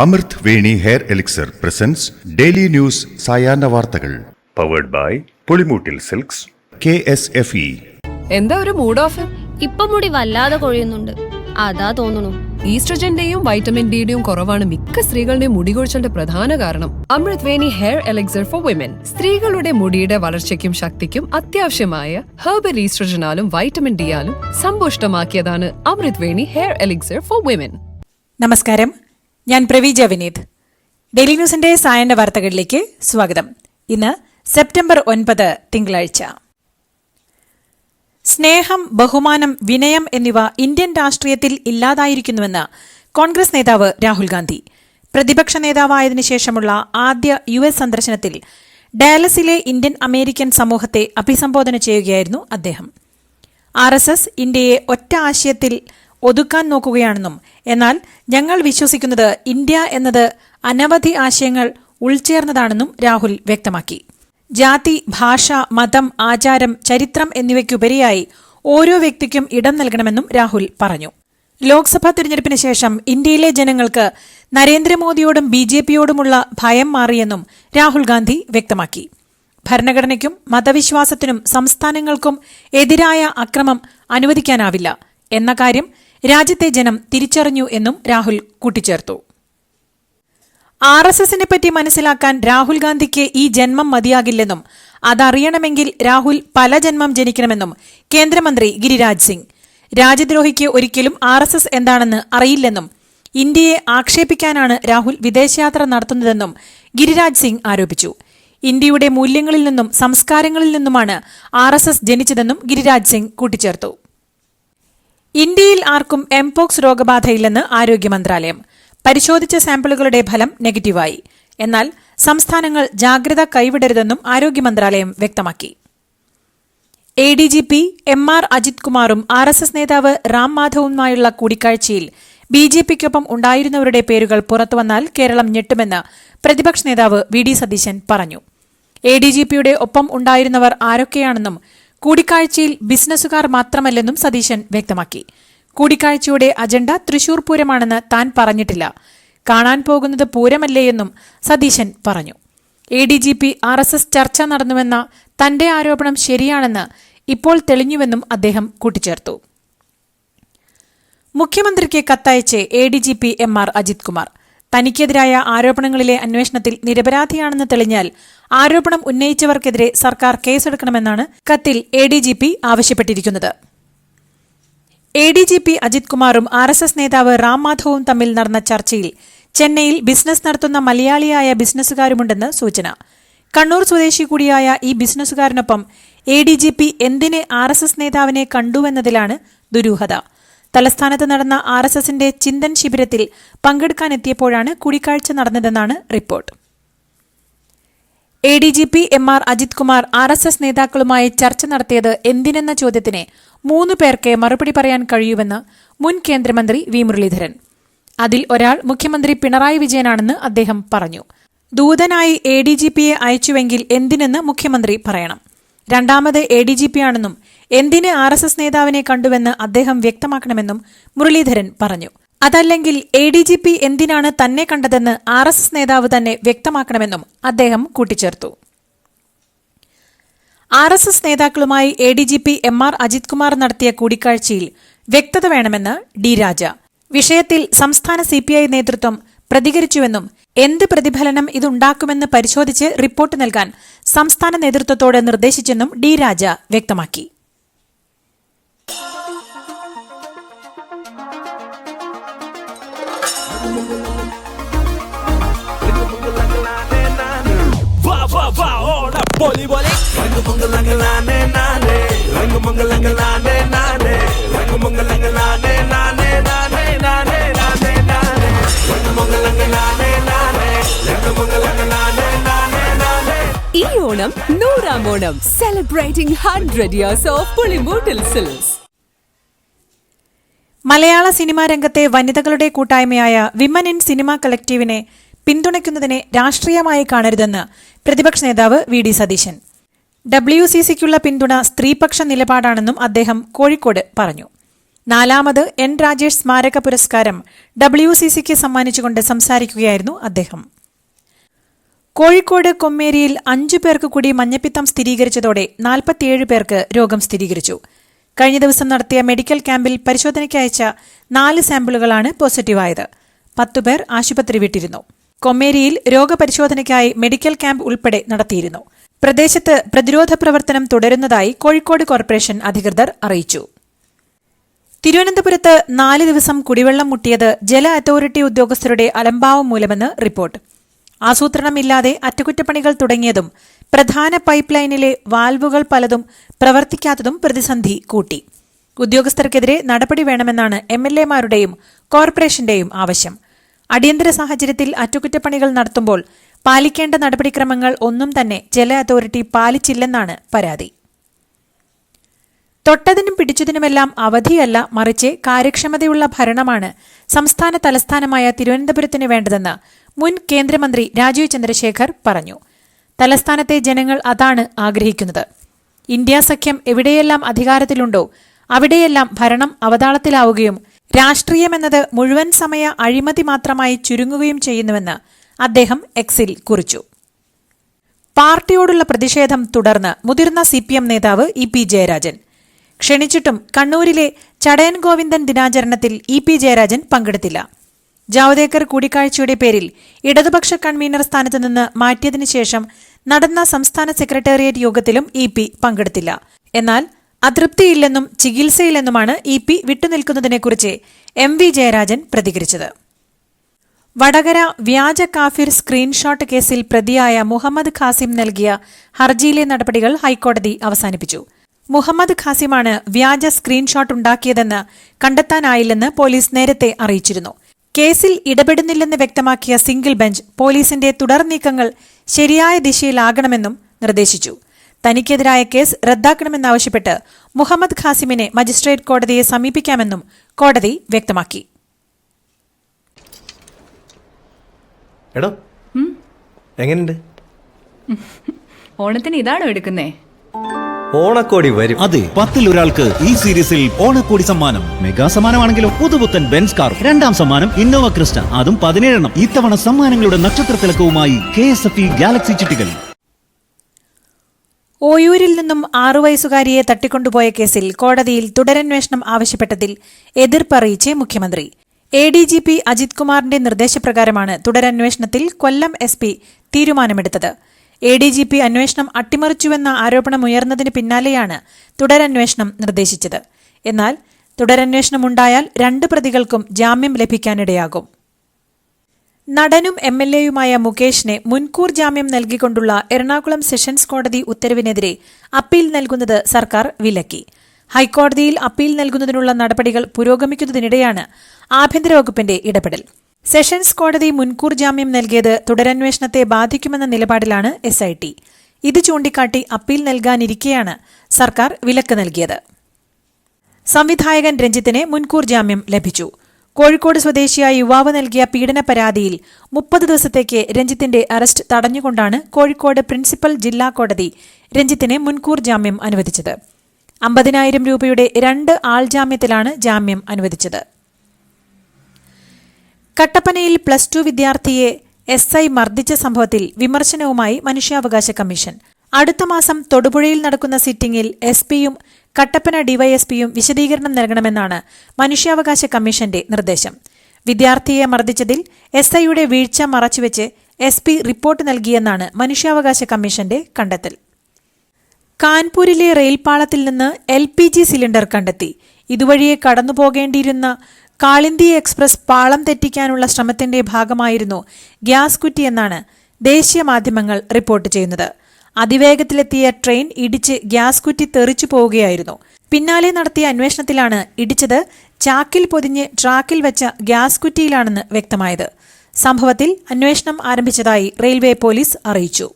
അമൃത് Veni hair elixir presents daily news സായാഹ്ന വാർത്തകൾ powered by Pulimoottil silks KSFE. എന്താ ഒരു മൂഡ് ഓഫ്? ഇപ്പൊ മുടി വല്ലാതെ കൊഴിയുന്നുണ്ട്, അതാ തോന്നുന്നു. ഈസ്ട്രജന്റെയും വൈറ്റമിൻ ഡിയുടെയും കുറവാണ് മിക്ക സ്ത്രീകളുടെയും മുടി കൊഴിച്ചിലിന്റെ പ്രധാന കാരണം. അമൃത് Veni hair elixir for women സ്ത്രീകളുടെ മുടിയുടെ വളർച്ചയ്ക്കും ശക്തിക്കും അത്യാവശ്യമായ herbal ഈസ്ട്രജനാലും vitamin ഡിയാലും സമ്പുഷ്ടമാക്കിയതാണ് Amrit Veni hair elixir for women. നമസ്കാരം, ഞാൻ പ്രവീജ വിനീത്. ഡെയിലി ന്യൂസിന്റെ സായന്ന വാർത്തകളിലേക്ക് സ്വാഗതം. ഇന്ന് സെപ്റ്റംബർ 9 തിങ്കളാഴ്ച. സ്നേഹം, ബഹുമാനം, വിനയം എന്നിവ ഇന്ത്യൻ രാഷ്ട്രീയത്തിൽ ഇല്ലാതായിരിക്കുന്നുവെന്ന് കോൺഗ്രസ് നേതാവ് രാഹുൽ ഗാന്ധി. പ്രതിപക്ഷ നേതാവായതിനു ശേഷമുള്ള ആദ്യ US സന്ദർശനത്തിൽ ഡാലസിലെ ഇന്ത്യൻ അമേരിക്കൻ സമൂഹത്തെ അഭിസംബോധന ചെയ്യുകയായിരുന്നു അദ്ദേഹം. RSS ഇന്ത്യയെ ഒറ്റ ആശയത്തിൽ ഒതുക്കാൻ നോക്കുകയാണെന്നും എന്നാൽ ഞങ്ങൾ വിശ്വസിക്കുന്നത് ഇന്ത്യ എന്നത് അനവധി ആശയങ്ങൾ ഉൾച്ചേർന്നതാണെന്നും രാഹുൽ വ്യക്തമാക്കി. ജാതി, ഭാഷ, മതം, ആചാരം, ചരിത്രം എന്നിവയ്ക്കുപരിയായി ഓരോ വ്യക്തിക്കും ഇടം നൽകണമെന്നും രാഹുൽ പറഞ്ഞു. ലോക്സഭാ തിരഞ്ഞെടുപ്പിന് ശേഷം ഇന്ത്യയിലെ ജനങ്ങൾക്ക് നരേന്ദ്രമോദിയോടും BJPയോടുമുള്ള ഭയം മാറിയെന്നും രാഹുൽ ഗാന്ധി വ്യക്തമാക്കി. ഭരണഘടനയ്ക്കും മതവിശ്വാസത്തിനും സംസ്ഥാനങ്ങൾക്കും എതിരായ അക്രമം അനുവദിക്കാനാവില്ല എന്ന കാര്യം രാജ്യത്തെ ജനം തിരിച്ചറിഞ്ഞു എന്നും രാഹുൽ കൂട്ടിച്ചേർത്തു. RSSനെ പറ്റി മനസ്സിലാക്കാൻ രാഹുൽ ഗാന്ധിക്ക് ഈ ജന്മം മതിയാകില്ലെന്നും അതറിയണമെങ്കിൽ രാഹുൽ പല ജന്മം ജനിക്കണമെന്നും കേന്ദ്രമന്ത്രി ഗിരിരാജ് സിംഗ്. രാജ്യദ്രോഹിക്ക് ഒരിക്കലും RSS എന്താണെന്ന് അറിയില്ലെന്നും ഇന്ത്യയെ ആക്ഷേപിക്കാനാണ് രാഹുൽ വിദേശയാത്ര നടത്തുന്നതെന്നും ഗിരിരാജ് സിംഗ് ആരോപിച്ചു. ഇന്ത്യയുടെ മൂല്യങ്ങളിൽ നിന്നും സംസ്കാരങ്ങളിൽ നിന്നുമാണ് RSS ജനിച്ചതെന്നും ഗിരിരാജ് സിംഗ് കൂട്ടിച്ചേർത്തു. ഇന്ത്യയിൽ ആർക്കും എംപോക്സ് രോഗബാധയില്ലെന്ന് ആരോഗ്യ മന്ത്രാലയം. പരിശോധിച്ച സാമ്പിളുകളുടെ ഫലം നെഗറ്റീവായി. എന്നാൽ സംസ്ഥാനങ്ങൾ ജാഗ്രത കൈവിടരുതെന്നും ആരോഗ്യ മന്ത്രാലയം വ്യക്തമാക്കി. ADGP MR അജിത് കുമാറും RSS നേതാവ് റാം മാധവുമായുള്ള കൂടിക്കാഴ്ചയിൽ BJPക്കൊപ്പം ഉണ്ടായിരുന്നവരുടെ പേരുകൾ പുറത്തുവന്നാൽ കേരളം ഞെട്ടുമെന്ന് പ്രതിപക്ഷ നേതാവ് VD സതീശൻ പറഞ്ഞു. ADGPയുടെ ഒപ്പം ഉണ്ടായിരുന്നവർ ആരൊക്കെയാണെന്നും കൂടിക്കാഴ്ചയിൽ ബിസിനസ്സുകാർ മാത്രമല്ലെന്നും സതീശൻ വ്യക്തമാക്കി. കൂടിക്കാഴ്ചയുടെ അജണ്ട തൃശൂർ പൂരമാണെന്ന് താൻ പറഞ്ഞിട്ടില്ല, കാണാൻ പോകുന്നത് പൂരമല്ലേയെന്നും സതീശൻ പറഞ്ഞു. ADGP RSS ചർച്ച നടന്നുവെന്ന തന്റെ ആരോപണം ശരിയാണെന്ന് ഇപ്പോൾ തെളിഞ്ഞുവെന്നും അദ്ദേഹം കൂട്ടിച്ചേർത്തു. മുഖ്യമന്ത്രിക്ക് കത്തയച്ച് ADGP MR അജിത് കുമാർ. തനിക്കെതിരായ ആരോപണങ്ങളിലെ അന്വേഷണത്തിൽ നിരപരാധിയാണെന്ന് തെളിഞ്ഞാൽ ആരോപണം ഉന്നയിച്ചവർക്കെതിരെ സർക്കാർ കേസെടുക്കണമെന്നാണ് കത്തിൽ ADGP ആവശ്യപ്പെട്ടിരിക്കുന്നത്. ADGP അജിത് കുമാറും RSS നേതാവ് റാം മാധവും തമ്മിൽ നടന്ന ചർച്ചയിൽ ചെന്നൈയിൽ ബിസിനസ് നടത്തുന്ന മലയാളിയായ ബിസിനസ്സുകാരുമുണ്ടെന്ന് സൂചന. കണ്ണൂർ സ്വദേശി കൂടിയായ ഈ ബിസിനസ്സുകാരനൊപ്പം ADGP എന്തിന് RSS നേതാവിനെ കണ്ടുവെന്നതിലാണ് ദുരൂഹത. തലസ്ഥാനത്ത് നടന്ന RSSന്റെ ചിന്തൻ ശിബിരത്തിൽ പങ്കെടുക്കാനെത്തിയപ്പോഴാണ് കൂടിക്കാഴ്ച നടന്നതെന്നാണ് report. ADGP MR Ajith Kumar RSS നേതാക്കളുമായി ചർച്ച നടത്തിയത് എന്തിനെന്ന ചോദ്യത്തിന് 3 പേർക്ക് മറുപടി പറയാൻ കഴിയുമെന്ന് മുൻ കേന്ദ്രമന്ത്രി V മുരളീധരൻ. അതിൽ ഒരാൾ മുഖ്യമന്ത്രി പിണറായി വിജയനാണെന്ന് അദ്ദേഹം പറഞ്ഞു. ദൂതനായി ADGPയെ അയച്ചുവെങ്കിൽ എന്തിനെന്ന് മുഖ്യമന്ത്രി പറയണം. രണ്ടാമത് ADGPയാണെന്നും എന്തിന് RSS നേതാവിനെ കണ്ടുവെന്ന് അദ്ദേഹം വ്യക്തമാക്കണമെന്നും മുരളീധരൻ പറഞ്ഞു. അതല്ലെങ്കിൽ ADGP എന്തിനാണ് തന്നെ കണ്ടതെന്ന് RSS നേതാവ് തന്നെ വ്യക്തമാക്കണമെന്നും അദ്ദേഹം കൂട്ടിച്ചേർത്തു. RSS നേതാക്കളുമായി ADGP MR അജിത് കുമാർ നടത്തിയ കൂടിക്കാഴ്ചയിൽ വ്യക്തത വേണമെന്ന് D രാജ. വിഷയത്തിൽ സംസ്ഥാന CPI നേതൃത്വം പ്രതികരിച്ചുവെന്നും എന്ത് പ്രതിഫലനം ഇതുണ്ടാക്കുമെന്ന് പരിശോധിച്ച് റിപ്പോർട്ട് നൽകാൻ സംസ്ഥാന നേതൃത്വത്തോട് നിർദ്ദേശിച്ചെന്നും D രാജ വ്യക്തമാക്കി. ഈ Onam 100ാം Onam, celebrating 100 years of Pulimoottil silks. Malayala cinema രംഗത്തെ വനിതകളുടെ കൂട്ടായ്മയായ വിമൻ ഇൻ സിനിമ കളക്റ്റീവിനെ പിന്തുണയ്ക്കുന്നതിനെ രാഷ്ട്രീയമായി കാണരുതെന്ന് പ്രതിപക്ഷ നേതാവ് VD സതീശൻ. WCCക്കുള്ള പിന്തുണ സ്ത്രീപക്ഷ നിലപാടാണെന്നും അദ്ദേഹം കോഴിക്കോട് പറഞ്ഞു. 4ാമത് എൻ രാജേഷ് സ്മാരക പുരസ്കാരം WCCക്ക് സമ്മാനിച്ചുകൊണ്ട് സംസാരിക്കുകയായിരുന്നു അദ്ദേഹം. കോഴിക്കോട് കൊമ്മേരിയിൽ 5 പേർക്ക് കൂടി മഞ്ഞപ്പിത്തം സ്ഥിരീകരിച്ചതോടെ 47 പേർക്ക് രോഗം സ്ഥിരീകരിച്ചു. കഴിഞ്ഞ ദിവസം നടത്തിയ മെഡിക്കൽ ക്യാമ്പിൽ പരിശോധനയ്ക്ക് അയച്ച 4 സാമ്പിളുകളാണ് പോസിറ്റീവായത്. 10 പേർ ആശുപത്രി വിട്ടിരുന്നു. കൊമ്മേരിയിൽ രോഗപരിശോധനയ്ക്കായി മെഡിക്കൽ ക്യാമ്പ് ഉൾപ്പെടെ നടത്തിയിരുന്നു. പ്രദേശത്ത് പ്രതിരോധ പ്രവർത്തനം തുടരുന്നതായി കോഴിക്കോട് കോർപ്പറേഷൻ അധികൃതർ അറിയിച്ചു. തിരുവനന്തപുരത്ത് 4 ദിവസം കുടിവെള്ളം മുട്ടിയത് ജല അതോറിറ്റി ഉദ്യോഗസ്ഥരുടെ അലംഭാവം മൂലമെന്ന് റിപ്പോർട്ട്. ആസൂത്രണമില്ലാതെ അറ്റകുറ്റപ്പണികൾ തുടങ്ങിയതും പ്രധാന പൈപ്പ് ലൈനിലെ വാൽവുകൾ പലതും പ്രവർത്തിക്കാത്തതും പ്രതിസന്ധി കൂട്ടി. ഉദ്യോഗസ്ഥർക്കെതിരെ നടപടി വേണമെന്നാണ് MLAമാരുടെയും കോർപ്പറേഷന്റെയും ആവശ്യം. അടിയന്തര സാഹചര്യത്തിൽ അറ്റകുറ്റപ്പണികൾ നടത്തുമ്പോൾ പാലിക്കേണ്ട നടപടിക്രമങ്ങൾ ഒന്നും തന്നെ ജല അതോറിറ്റി പാലിച്ചില്ലെന്നാണ് പരാതി. തൊട്ടതിനും പിടിച്ചതിനുമെല്ലാം അവധിയല്ല, മറിച്ച് കാര്യക്ഷമതയുള്ള ഭരണമാണ് സംസ്ഥാന തലസ്ഥാനമായ തിരുവനന്തപുരത്തിന് വേണ്ടതെന്ന് മുൻ കേന്ദ്രമന്ത്രി രാജീവ് ചന്ദ്രശേഖർ പറഞ്ഞു. തലസ്ഥാനത്തെ ജനങ്ങൾ അതാണ് ആഗ്രഹിക്കുന്നത്. ഇന്ത്യ സഖ്യം എവിടെയെല്ലാം അധികാരത്തിലുണ്ടോ അവിടെയെല്ലാം ഭരണം അവതാളത്തിലാവുകയും രാഷ്ട്രീയമെന്നത് മുഴുവൻ സമയ അഴിമതി മാത്രമായി ചുരുങ്ങുകയും ചെയ്യുന്നുവെന്ന് അദ്ദേഹം എക്സിൽ കുറിച്ചു. പാർട്ടിയോടുള്ള പ്രതിഷേധം തുടർന്ന് മുതിർന്ന CPM നേതാവ് EP ജയരാജൻ. ക്ഷണിച്ചിട്ടും കണ്ണൂരിലെ ചടയൻ ഗോവിന്ദൻ ദിനാചരണത്തിൽ EP ജയരാജൻ പങ്കെടുത്തില്ല. ജാവ്ദേക്കർ കൂടിക്കാഴ്ചയുടെ പേരിൽ ഇടതുപക്ഷ കൺവീനർ സ്ഥാനത്ത് നിന്ന് മാറ്റിയതിനു ശേഷം നടന്ന സംസ്ഥാന സെക്രട്ടേറിയറ്റ് യോഗത്തിലും EP പങ്കെടുത്തില്ല. എന്നാൽ അതൃപ്തിയില്ലെന്നും ചികിത്സയില്ലെന്നുമാണ് EP വിട്ടുനിൽക്കുന്നതിനെക്കുറിച്ച് MV ജയരാജൻ പ്രതികരിച്ചത്. വടകര വ്യാജ കാഫിർ സ്ക്രീൻഷോട്ട് കേസിൽ പ്രതിയായ മുഹമ്മദ് ഖാസിം നൽകിയ ഹർജിയിലെ നടപടികൾ ഹൈക്കോടതി അവസാനിപ്പിച്ചു. മുഹമ്മദ് ഖാസിമാണ് വ്യാജ സ്ക്രീൻഷോട്ട് ഉണ്ടാക്കിയതെന്ന് കണ്ടെത്താനായില്ലെന്ന് പോലീസ് നേരത്തെ അറിയിച്ചിരുന്നു. കേസിൽ ഇടപെടുന്നില്ലെന്ന് വ്യക്തമാക്കിയ സിംഗിൾ ബെഞ്ച് പോലീസിന്റെ തുടർ നീക്കങ്ങൾ ശരിയായ ദിശയിലാകണമെന്നും നിർദ്ദേശിച്ചു. തനിക്കെതിരായ കേസ് റദ്ദാക്കണമെന്നാവശ്യപ്പെട്ട് മുഹമ്മദ് ഖാസിമിനെ മജിസ്ട്രേറ്റ് കോടതിയെ സമീപിക്കാമെന്നും കോടതി വ്യക്തമാക്കി. എടോ എങ്ങനെയുണ്ട്? ഓണത്തിന് ഇതാണോ എടുക്കുന്നേ? ഓണക്കോടി വരും. അതെ, 10ൽ ഒരാൾക്ക് ഈ സീരീസിൽ ഓണക്കോടി സമ്മാനം. മെഗാ സമ്മാനമാണെങ്കിലും പുതുപുത്തൻ ബെൻസ് കാർ, 2ാം സമ്മാനം ഇന്നോവ ക്രിസ്റ്റ, അതും 17 ഇത്തവണ സമ്മാനങ്ങളുടെ നക്ഷത്ര തിലക്കവുമായി KSFE ഗാലക്സി ചിട്ടികൾ. ഓയൂരിൽ നിന്നും 6 വയസ്സുകാരിയെ തട്ടിക്കൊണ്ടുപോയ കേസിൽ കോടതിയിൽ തുടരന്വേഷണം ആവശ്യപ്പെട്ടതിൽ എതിർപ്പറിയിച്ച് മുഖ്യമന്ത്രി. ADGP അജിത് കുമാറിന്റെ നിർദ്ദേശപ്രകാരമാണ് തുടരന്വേഷണത്തിൽ കൊല്ലം SP തീരുമാനമെടുത്തത്. ADGP അന്വേഷണം അട്ടിമറിച്ചുവെന്ന ആരോപണമുയർന്നതിന് പിന്നാലെയാണ് തുടരന്വേഷണം നിർദ്ദേശിച്ചത്. എന്നാൽ തുടരന്വേഷണമുണ്ടായാൽ 2 പ്രതികൾക്കും ജാമ്യം ലഭിക്കാനിടയാകും. നടനും MLAയുമായ മുകേഷിനെ മുൻകൂർ ജാമ്യം നൽകിക്കൊണ്ടുള്ള എറണാകുളം സെഷൻസ് കോടതി ഉത്തരവിനെതിരെ അപ്പീൽ നൽകുന്നത് സർക്കാർ വിലക്കി. ഹൈക്കോടതിയിൽ അപ്പീൽ നൽകുന്നതിനുള്ള നടപടികൾ പുരോഗമിക്കുന്നതിനിടെയാണ് ആഭ്യന്തര വകുപ്പിന്റെ ഇടപെടൽ. സെഷൻസ് കോടതി മുൻകൂർ ജാമ്യം നൽകിയത് തുടരന്വേഷണത്തെ ബാധിക്കുമെന്ന നിലപാടിലാണ് SIT. ഇത് ചൂണ്ടിക്കാട്ടി അപ്പീൽ നൽകാനിരിക്കെയാണ് സർക്കാർ വിലക്ക് നൽകിയത്. സംവിധായകൻ രഞ്ജിത്തിന് മുൻകൂർ ജാമ്യം ലഭിച്ചു. കോഴിക്കോട് സ്വദേശിയായ യുവാവ് നൽകിയ പീഡന പരാതിയിൽ 30 ദിവസത്തേക്ക് രഞ്ജിത്തിന്റെ അറസ്റ്റ് തടഞ്ഞുകൊണ്ടാണ് കോഴിക്കോട് പ്രിൻസിപ്പൽ ജില്ലാ കോടതി രഞ്ജിത്തിന് മുൻകൂർ ജാമ്യം അനുവദിച്ചത്. 50,000 രൂപയുടെ 2 ആൾജാമ്യത്തിലാണ് ജാമ്യം അനുവദിച്ചത്. കട്ടപ്പനയിൽ +2 വിദ്യാർത്ഥിയെ SI മർദ്ദിച്ച സംഭവത്തിൽ വിമർശനവുമായി മനുഷ്യാവകാശ കമ്മീഷൻ. അടുത്ത മാസം തൊടുപുഴയിൽ നടക്കുന്ന സിറ്റിംഗിൽ SPയും കട്ടപ്പന DYSPയും വിശദീകരണം നൽകണമെന്നാണ് മനുഷ്യാവകാശ കമ്മീഷന്റെ നിർദ്ദേശം. വിദ്യാർത്ഥിയെ മർദ്ദിച്ചതിൽ SIയുടെ വീഴ്ച മറച്ചുവെച്ച് SP റിപ്പോർട്ട് നൽകിയെന്നാണ് മനുഷ്യാവകാശ കമ്മീഷന്റെ കണ്ടെത്തൽ. കാൺപൂരിലെ റെയിൽപാളത്തിൽ നിന്ന് LPG സിലിണ്ടർ കണ്ടെത്തി. ഇതുവഴിയെ കടന്നുപോകേണ്ടിയിരുന്ന കാളിന്തി എക്സ്പ്രസ് പാളം തെറ്റിക്കാനുള്ള ശ്രമത്തിന്റെ ഭാഗമായിരുന്നു ഗ്യാസ് കുറ്റിയെന്നാണ് ദേശീയ മാധ്യമങ്ങൾ റിപ്പോർട്ട് ചെയ്യുന്നത്. അതിവേഗത്തിലെത്തിയ ട്രെയിൻ ഇടിച്ച് ഗ്യാസ് കുറ്റി തെറിച്ചു പോവുകയായിരുന്നു. പിന്നാലെ നടത്തിയ അന്വേഷണത്തിലാണ് ഇടിച്ചത് ചാക്കിൽ പൊതിഞ്ഞ് ട്രാക്കിൽ വെച്ച ഗ്യാസ് കുറ്റിയിലാണെന്ന് വ്യക്തമായത്. സംഭവത്തിൽ അന്വേഷണം ആരംഭിച്ചതായി റെയിൽവേ പോലീസ് അറിയിച്ചു.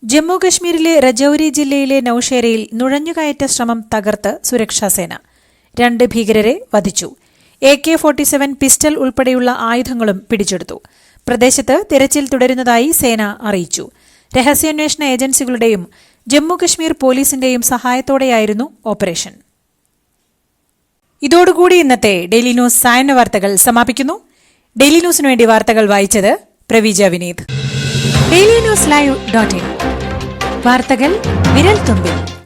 ജമ്മുകശ്മീരിലെ രജൌരി ജില്ലയിലെ നൌഷേരയിൽ നുഴഞ്ഞുകയറ്റ ശ്രമം തകർത്ത് സുരക്ഷാസേന. 2 ഭീകരരെ വധിച്ചു. AK-47 പിസ്റ്റൾ ഉൾപ്പെടെയുള്ള ആയുധങ്ങളും പിടിച്ചെടുത്തു. പ്രദേശത്ത് തിരച്ചിൽ തുടരുന്നതായി സേന അറിയിച്ചു. രഹസ്യാന്വേഷണ ഏജൻസികളുടെയും ജമ്മുകശ്മീർ പോലീസിന്റെയും സഹായത്തോടെയായിരുന്നു ഓപ്പറേഷൻ. ഇതോടുകൂടി ഇന്നത്തെ ഡെയിലി ന്യൂസ് സായന്ന വാർത്തകൾ സമാപിക്കുന്നു. ഡെയിലി ന്യൂസിനു വേണ്ടി വാർത്തകൾ വായിച്ചത് Praveeja Vineeth. Daily news live .in വാർത്തകൾ വിരൽ തുമ്പിൽ.